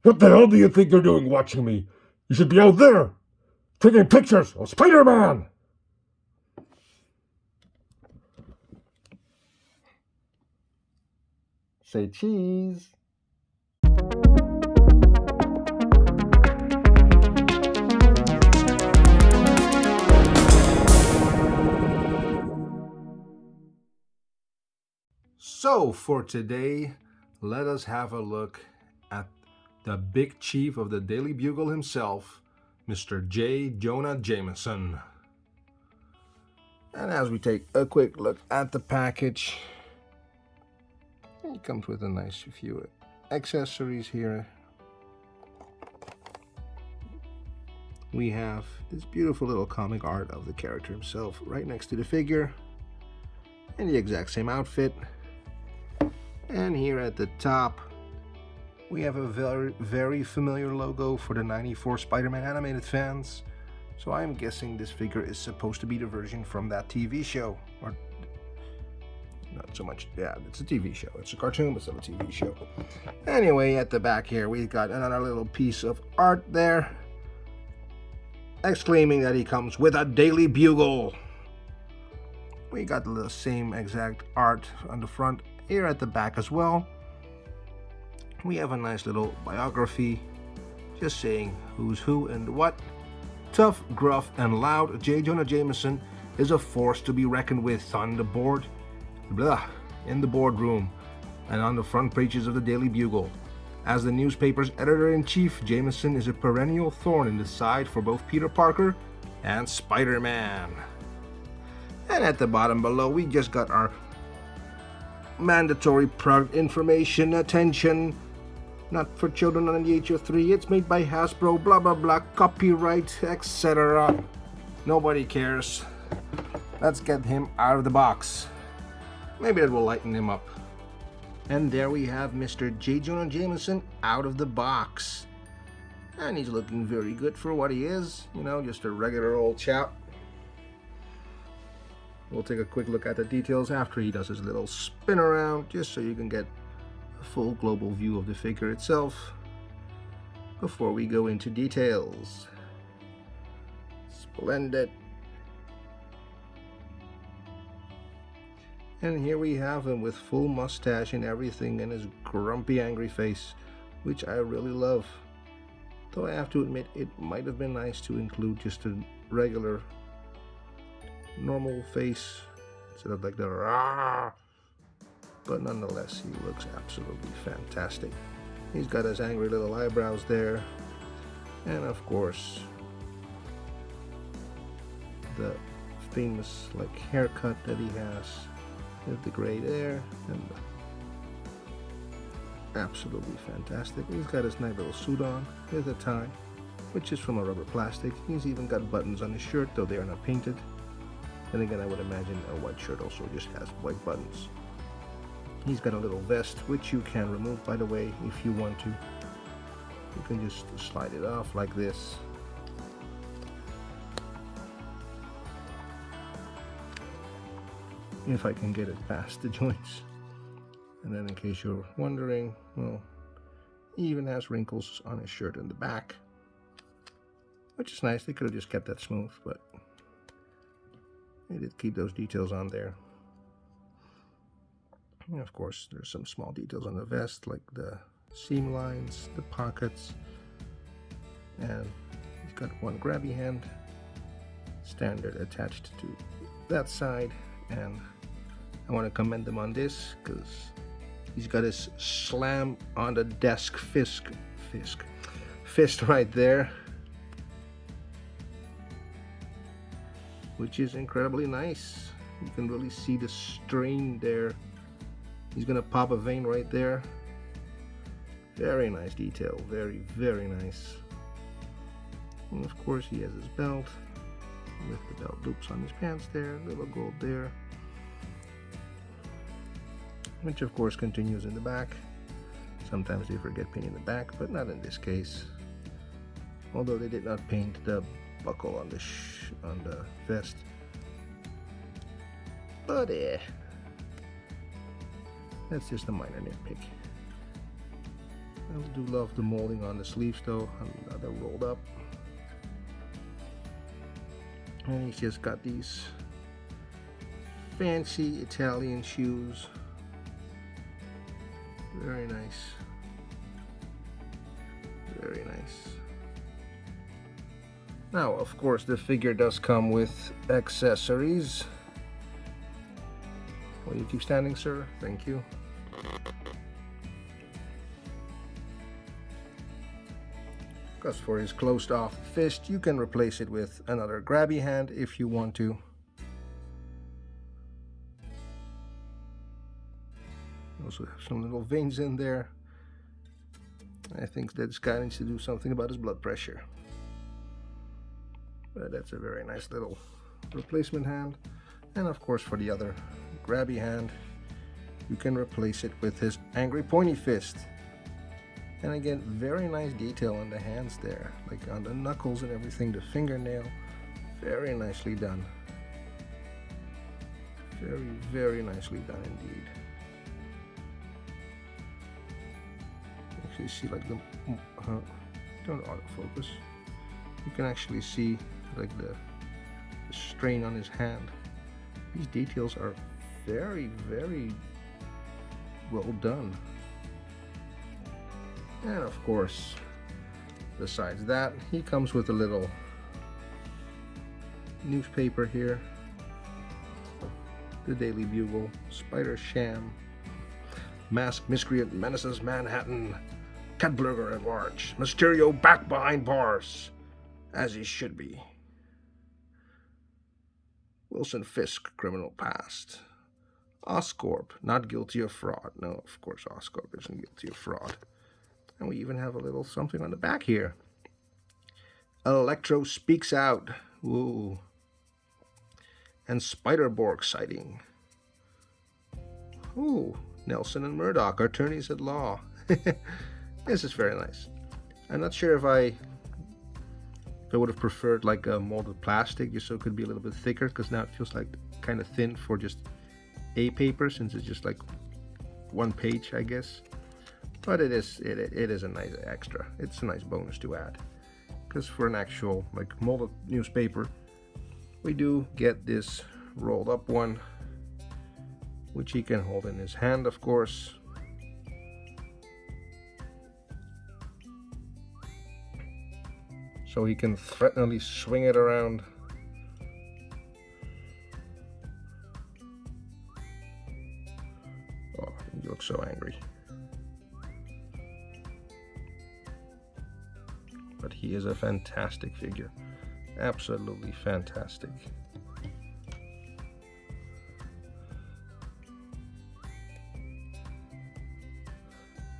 What the hell do you think you're doing watching me? You should be out there, taking pictures of Spider-Man! Say cheese. So for today, let us have a look at the big chief of the Daily Bugle himself, Mr. Jonah Jameson. And as we take a quick look at the package, it comes with a nice few accessories here. We have this beautiful little comic art of the character himself right next to the figure, in the exact same outfit. And here at the top, we have a very familiar logo for the '94 Spider-Man animated fans. So I'm guessing this figure is supposed to be the version from that TV show. Or not so much, yeah, it's a TV show. It's a cartoon, but still a TV show. Anyway, at the back here, we've got another little piece of art there, exclaiming that he comes with a Daily Bugle. We got the same exact art on the front here at the back as well. We have a nice little biography just saying who's who and what. Tough, gruff, and loud, Jonah Jameson is a force to be reckoned with on the board, in the boardroom, and on the front pages of the Daily Bugle. As the newspaper's editor-in-chief, Jameson is a perennial thorn in the side for both Peter Parker and Spider-Man. And at the bottom below, we just got our mandatory product information. Attention, not for children under the age of 3. It's made by Hasbro, blah blah blah, copyright, etc. Nobody cares. Let's get him out of the box. Maybe that will lighten him up. And there we have Mr. Jonah Jameson out of the box. And he's looking very good for what he is. You know, just a regular old chap. We'll take a quick look at the details after he does his little spin around, just so you can get a full global view of the figure itself before we go into details. Splendid. And here we have him with full mustache and everything, and his grumpy angry face, which I really love. Though I have to admit, it might have been nice to include just a regular normal face instead of like the rah. But nonetheless, he looks absolutely fantastic. He's got his angry little eyebrows there, and of course the famous like haircut that he has with the gray hair, and absolutely fantastic. He's got his nice little suit on with a tie, which is from a rubber plastic. He's even got buttons on his shirt, though they are not painted. And again, I would imagine a white shirt also just has white buttons. He's got a little vest, which you can remove, by the way, if you want to. You can just slide it off like this. If I can get it past the joints. And then in case you're wondering, well, he even has wrinkles on his shirt in the back, which is nice. They could have just kept that smooth, but they did keep those details on there. And of course, there's some small details on the vest, like the seam lines, the pockets, and he's got one grabby hand, standard attached to that side. And I want to commend him on this because he's got his slam on the desk fist right there, which is incredibly nice. You can really see the strain there. He's gonna pop a vein right there. Very nice detail, very nice. And of course he has his belt with the belt loops on his pants there, little gold there, which of course continues in the back. Sometimes they forget painting the back, but not in this case. Although they did not paint the buckle on the vest, but that's just a minor nitpick. do love the molding on the sleeves though, and they're rolled up. And he's just got these fancy Italian shoes. Very nice. Very nice. Now, of course, the figure does come with accessories. Will you keep standing, sir? Thank you. Because for his closed off fist, you can replace it with another grabby hand if you want to. Also have some little veins in there. I think that this guy needs to do something about his blood pressure. But that's a very nice little replacement hand. And of course, for the other grabby hand, you can replace it with his angry pointy fist. And again, very nice detail on the hands there, like on the knuckles and everything, the fingernail, very nicely done. Very, very nicely done indeed. Actually see like the, don't autofocus. You can actually see like the strain on his hand. These details are very, very well done. And of course, besides that, he comes with a little newspaper here. The Daily Bugle, Spider Sham, Masked Miscreant Menaces Manhattan, Catburger at large, Mysterio back behind bars, as he should be. Wilson Fisk, criminal past. Oscorp, not guilty of fraud. No, of course Oscorp isn't guilty of fraud. And we even have a little something on the back here. Electro speaks out. Ooh. And Spider-Borg sighting. Ooh, Nelson and Murdoch, attorneys at law. This is very nice. I'm not sure if I would have preferred like a molded plastic, just so it could be a little bit thicker, because now it feels like kind of thin for just a paper, since it's just like one page, I guess. But it is a nice extra. It's a nice bonus to add, because for an actual like molded newspaper, we do get this rolled up one, which he can hold in his hand, of course. So he can threateningly swing it around. Oh, he looks so angry. But he is a fantastic figure. Absolutely fantastic.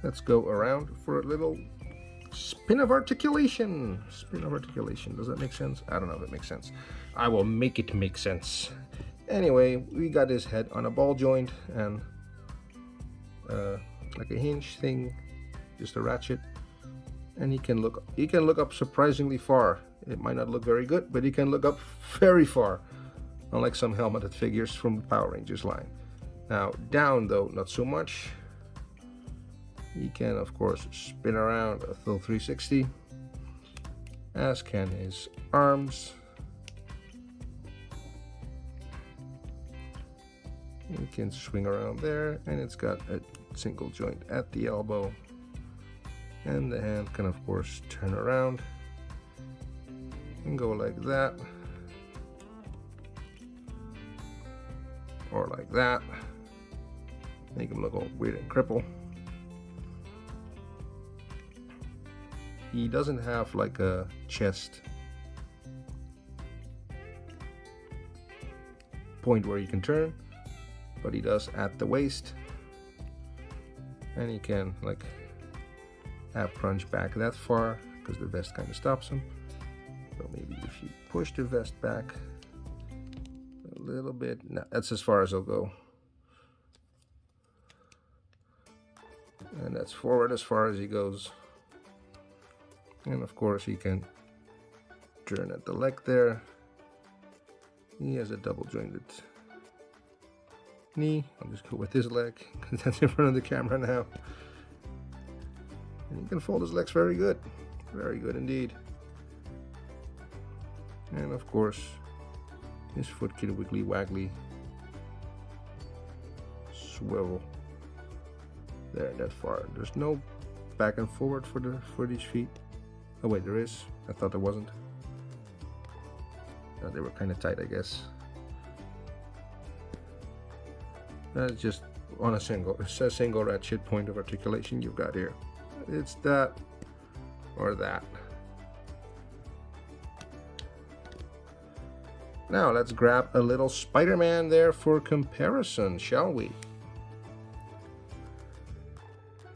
Let's go around for a little spin of articulation. Spin of articulation. Does that make sense? I don't know if it makes sense. I will make it make sense. Anyway, we got his head on a ball joint and like a hinge thing, just a ratchet. And he can look up surprisingly far. It might not look very good, but he can look up very far, unlike some helmeted figures from the Power Rangers line. Now down though, not so much. He can of course spin around a full 360, as can his arms. He can swing around there, and it's got a single joint at the elbow. And the hand can of course turn around and go like that, or like that. Make him look all weird and cripple. He doesn't have like a chest point where he can turn, but he does at the waist, and he can like have crunch back that far because the vest kind of stops him. So maybe if you push the vest back a little bit, no, that's as far as he'll go. And that's forward as far as he goes. And of course he can turn at the leg there. He has a double jointed knee. I'll just go with his leg because that's in front of the camera now. And he can fold his legs very good. Very good indeed. And of course, his foot can wiggly waggly swivel. There, that far. There's no back and forward for these feet. Oh wait, there is. I thought there wasn't. They were kind of tight, I guess. That's just on a single. It's a single ratchet point of articulation you've got here. It's that or that. Now let's grab a little Spider-Man there for comparison, shall we?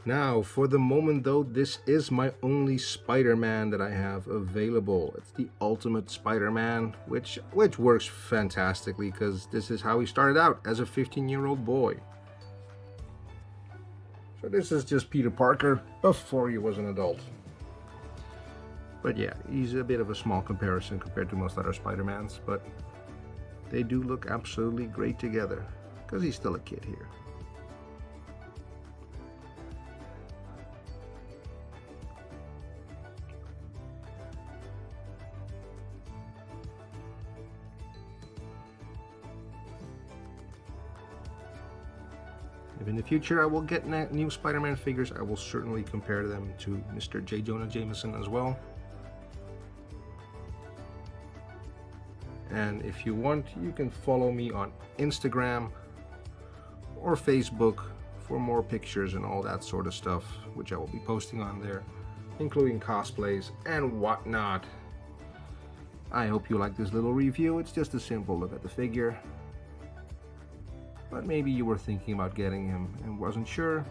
Now, for the moment though, this is my only Spider-Man that I have available. It's the Ultimate Spider-Man, which works fantastically because this is how he started out as a 15-year-old boy. So this is just Peter Parker before he was an adult. But yeah, he's a bit of a small comparison compared to most other Spider-Mans, but they do look absolutely great together because he's still a kid here. If in the future I will get new Spider-Man figures, I will certainly compare them to Mr. Jonah Jameson as well. And if you want, you can follow me on Instagram or Facebook for more pictures and all that sort of stuff, which I will be posting on there, including cosplays and whatnot. I hope you like this little review. It's just a simple look at the figure. But maybe you were thinking about getting him and wasn't sure.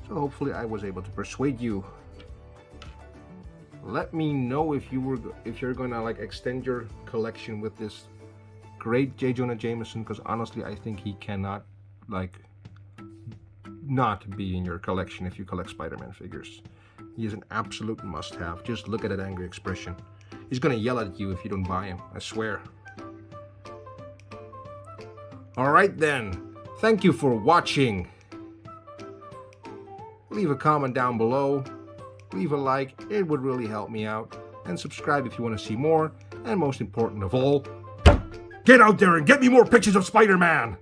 So hopefully I was able to persuade you. Let me know if you're gonna like extend your collection with this great J. Jonah Jameson, because honestly I think he cannot like not be in your collection if you collect Spider-Man figures. He is an absolute must-have. Just look at that angry expression. He's gonna yell at you if you don't buy him, I swear. Alright then, thank you for watching. Leave a comment down below, leave a like, it would really help me out, and subscribe if you want to see more, and most important of all, get out there and get me more pictures of Spider-Man!